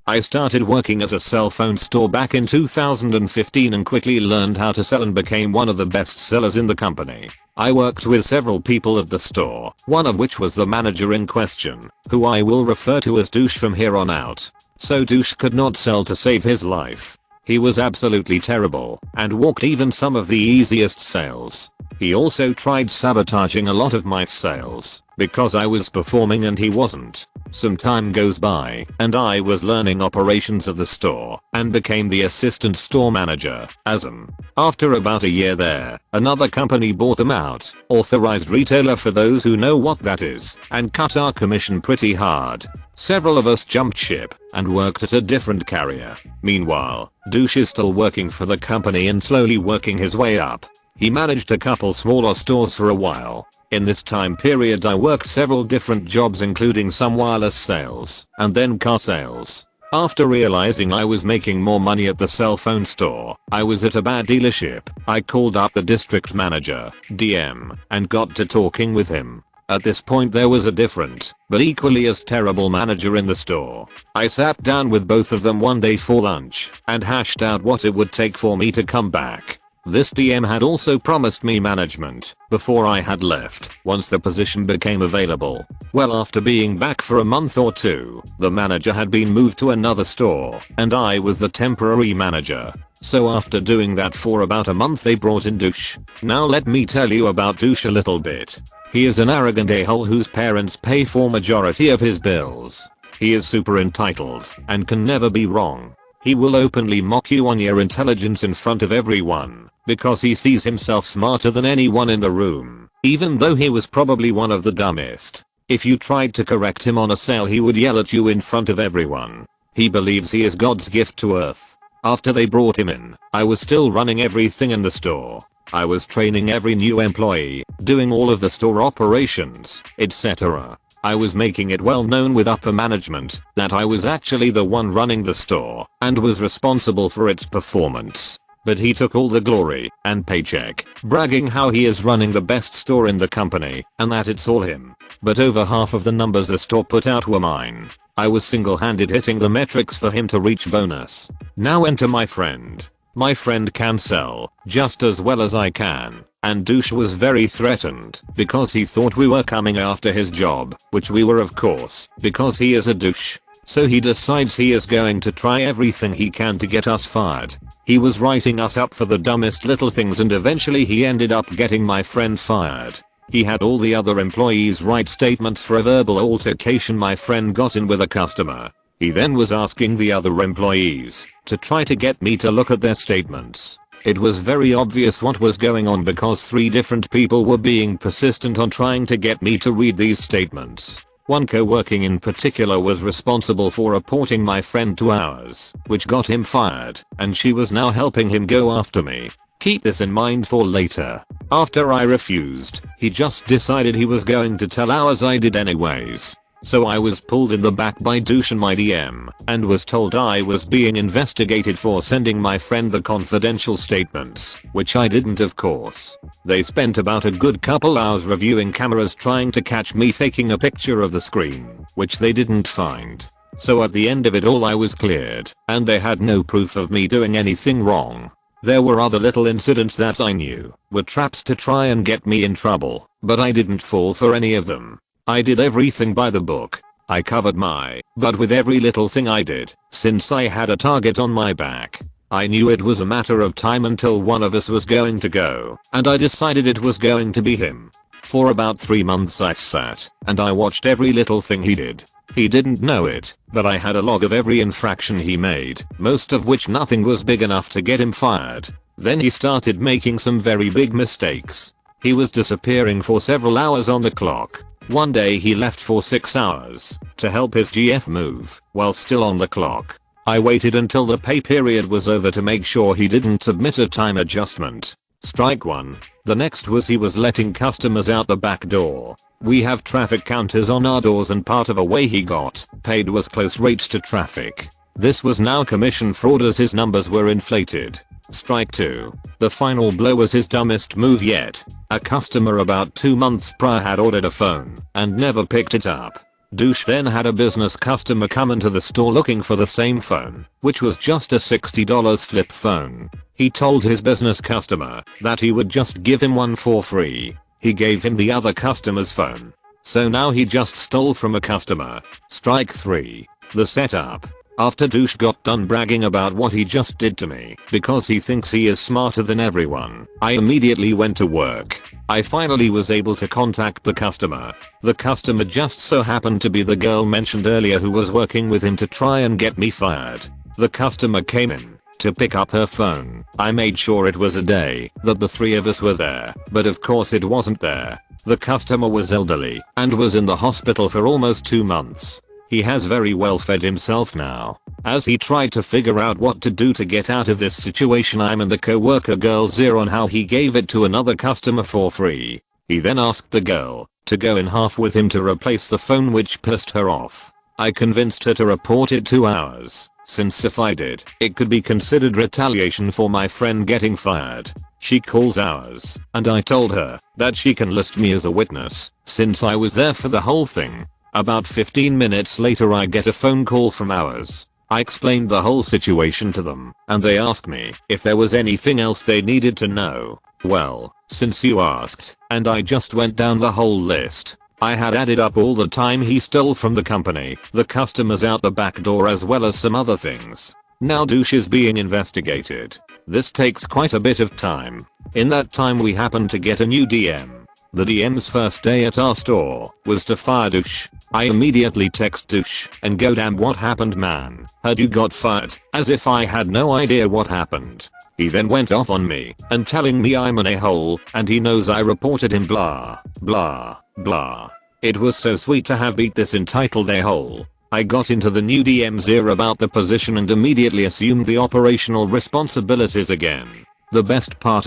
I started working at a cell phone store back in 2015 and quickly learned how to sell and became one of the best sellers in the company. I worked with several people at the store, one of which was the manager in question, who I will refer to as Douche from here on out. So Douche could not sell to save his life. He was absolutely terrible and walked even some of the easiest sales. He also tried sabotaging a lot of my sales because I was performing and he wasn't. Some time goes by and I was learning operations of the store and became the assistant store manager, ASM. After about a year there, another company bought them out, authorized retailer for those who know what that is, and cut our commission pretty hard. Several of us jumped ship and worked at a different carrier. Meanwhile, Douche is still working for the company and slowly working his way up. He managed a couple smaller stores for a while. In this time period I worked several different jobs including some wireless sales and then car sales. After realizing I was making more money at the cell phone store, I was at a bad dealership. I called up the district manager, DM, and got to talking with him. At this point there was a different, but equally as terrible manager in the store. I sat down with both of them one day for lunch and hashed out what it would take for me to come back. This DM had also promised me management before I had left once the position became available. Well, after being back for a month or two, the manager had been moved to another store and I was the temporary manager. So after doing that for about a month they brought in Douche. Now let me tell you about Douche a little bit. He is an arrogant a-hole whose parents pay for majority of his bills. He is super entitled and can never be wrong. He will openly mock you on your intelligence in front of everyone because he sees himself smarter than anyone in the room, even though he was probably one of the dumbest. If you tried to correct him on a sale he would yell at you in front of everyone. He believes he is God's gift to earth. After they brought him in, I was still running everything in the store. I was training every new employee, doing all of the store operations, etc. I was making it well known with upper management that I was actually the one running the store and was responsible for its performance. But he took all the glory and paycheck, bragging how he is running the best store in the company and that it's all him. But over half of the numbers the store put out were mine. I was single-handed hitting the metrics for him to reach bonus. Now enter my friend. My friend can sell just as well as I can, and Douche was very threatened because he thought we were coming after his job, which we were of course, because he is a douche. So he decides he is going to try everything he can to get us fired. He was writing us up for the dumbest little things and eventually he ended up getting my friend fired. He had all the other employees write statements for a verbal altercation my friend got in with a customer. He then was asking the other employees to try to get me to look at their statements. It was very obvious what was going on because 3 different people were being persistent on trying to get me to read these statements. One co-working in particular was responsible for reporting my friend to ours, which got him fired, and she was now helping him go after me. Keep this in mind for later. After I refused, he just decided he was going to tell ours I did anyways. So I was pulled in the back by Douche and my DM and was told I was being investigated for sending my friend the confidential statements, which I didn't of course. They spent about a good couple hours reviewing cameras trying to catch me taking a picture of the screen, which they didn't find. So at the end of it all I was cleared and they had no proof of me doing anything wrong. There were other little incidents that I knew were traps to try and get me in trouble, but I didn't fall for any of them. I did everything by the book. I covered my butt with every little thing I did, since I had a target on my back. I knew it was a matter of time until one of us was going to go, and I decided it was going to be him. For about 3 months I sat, and I watched every little thing he did. He didn't know it, but I had a log of every infraction he made, most of which nothing was big enough to get him fired. Then he started making some very big mistakes. He was disappearing for several hours on the clock. One day he left for 6 hours to help his GF move while still on the clock. I waited until the pay period was over to make sure he didn't submit a time adjustment. Strike 1. The next was he was letting customers out the back door. We have traffic counters on our doors and part of a way he got paid was close rates to traffic. This was now commission fraud as his numbers were inflated. Strike 2. The final blow was his dumbest move yet. A customer about 2 months prior had ordered a phone and never picked it up. Douche then had a business customer come into the store looking for the same phone, which was just a $60 flip phone. He told his business customer that he would just give him one for free. He gave him the other customer's phone. So now he just stole from a customer. Strike 3. The setup. After Douche got done bragging about what he just did to me because he thinks he is smarter than everyone, I immediately went to work. I finally was able to contact the customer. The customer just so happened to be the girl mentioned earlier who was working with him to try and get me fired. The customer came in to pick up her phone. I made sure it was a day that the three of us were there, but of course it wasn't there. The customer was elderly and was in the hospital for almost 2 months. He has very well fed himself now. As he tried to figure out what to do to get out of this situation, I'm and the co-worker girl zero on how he gave it to another customer for free. He then asked the girl to go in half with him to replace the phone, which pissed her off. I convinced her to report it to ours, since if I did, it could be considered retaliation for my friend getting fired. She calls ours, and I told her that she can list me as a witness, since I was there for the whole thing. About 15 minutes later I get a phone call from ours. I explained the whole situation to them, and they asked me if there was anything else they needed to know. Well, since you asked, and I just went down the whole list. I had added up all the time he stole from the company, the customers out the back door, as well as some other things. Now Douche is being investigated. This takes quite a bit of time. In that time we happened to get a new DM. The DM's first day at our store was to fire Douche. I immediately text Douche and go, damn, what happened, man? Heard you got fired, as if I had no idea what happened. He then went off on me and telling me I'm an a-hole and he knows I reported him, blah blah blah. It was so sweet to have beat this entitled a-hole. I got into the new DM's ear about the position and immediately assumed the operational responsibilities again. The best part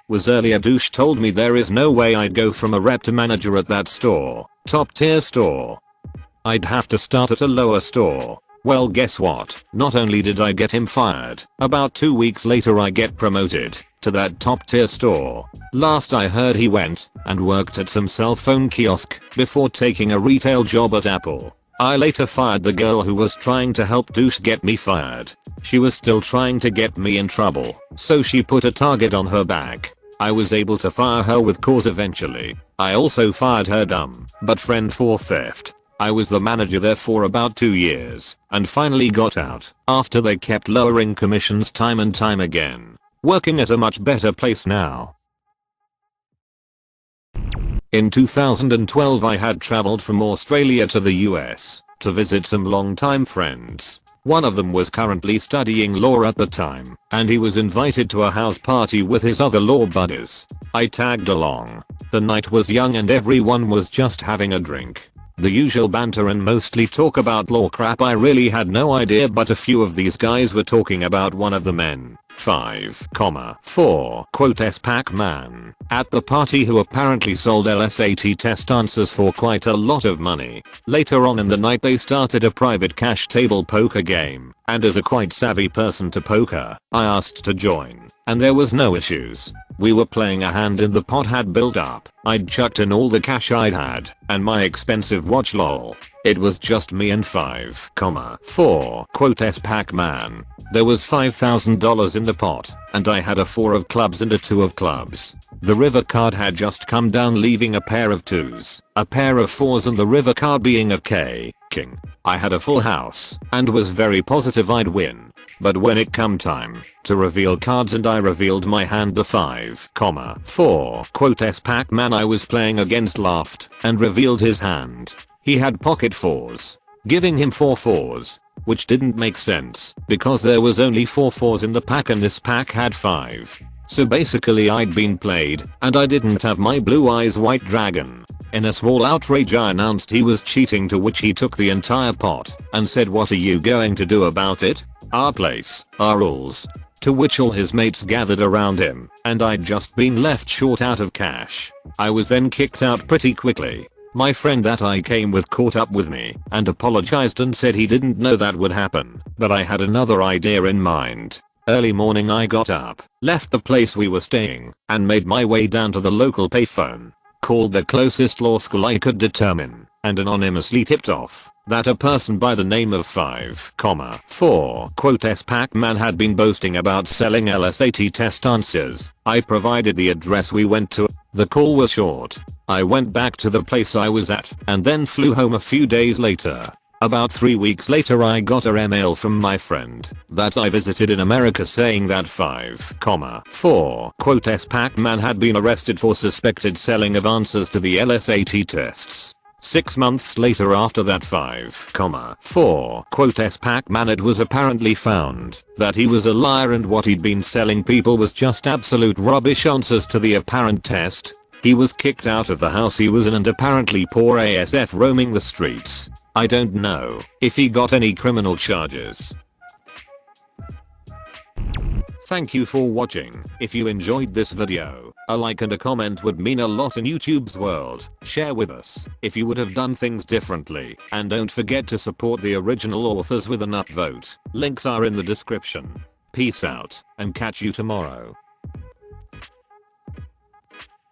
was earlier Douche told me there is no way I'd go from a rep to manager at that store, top tier store. I'd have to start at a lower store. Well, guess what? Not only did I get him fired, about 2 weeks later I get promoted to that top tier store. Last I heard he went and worked at some cell phone kiosk before taking a retail job at Apple. I later fired the girl who was trying to help Douche get me fired. She was still trying to get me in trouble, so she put a target on her back. I was able to fire her with cause eventually. I also fired her dumb but friend for theft. I was the manager there for about 2 years and finally got out after they kept lowering commissions time and time again. Working at a much better place now. In 2012 I had traveled from Australia to the US to visit some longtime friends. One of them was currently studying law at the time, and he was invited to a house party with his other law buddies. I tagged along. The night was young and everyone was just having a drink. The usual banter and mostly talk about law crap. I really had no idea, but a few of these guys were talking about one of the men, 5,4 quote S Pac-Man, at the party, who apparently sold LSAT test answers for quite a lot of money. Later on in the night they started a private cash table poker game, and as a quite savvy person to poker, I asked to join, and there was no issues. We were playing a hand and the pot had built up. I'd chucked in all the cash I'd had and my expensive watch, lol. It was just me and 5,4 quote S Pac-Man. There was $5,000 in the pot, and I had a 4 of clubs and a 2 of clubs. The river card had just come down, leaving a pair of 2s, a pair of 4s and the river card being a king. I had a full house and was very positive I'd win. But when it come time to reveal cards and I revealed my hand, the 5,4 quote S Pac-Man I was playing against laughed and revealed his hand. He had pocket 4s, giving him 4 4s, which didn't make sense because there was only 4 4s in the pack and this pack had 5. So basically I'd been played and I didn't have my blue eyes white dragon. In a small outrage I announced he was cheating, to which he took the entire pot and said, what are you going to do about it? Our place, our rules. To which all his mates gathered around him and I'd just been left short out of cash. I was then kicked out pretty quickly. My friend that I came with caught up with me and apologized and said he didn't know that would happen, but I had another idea in mind. Early morning I got up, left the place we were staying, and made my way down to the local payphone. called the closest law school I could determine and anonymously tipped off that a person by the name of 5,4 quotes Pac-Man had been boasting about selling LSAT test answers. I provided the address we went to. The call was short. I went back to the place I was at and then flew home a few days later. About 3 weeks later I got a email from my friend that I visited in America saying that 5,4 quotes Pac-Man had been arrested for suspected selling of answers to the LSAT tests. 6 months later after that 5,4 quotes Pac-Man, it was apparently found that he was a liar and what he'd been selling people was just absolute rubbish answers to the apparent test. He was kicked out of the house he was in and apparently poor ASF roaming the streets. I don't know if he got any criminal charges. Thank you for watching. If you enjoyed this video, a like and a comment would mean a lot in YouTube's world. Share with us if you would have done things differently, and don't forget to support the original authors with an upvote. Links are in the description. Peace out, and catch you tomorrow.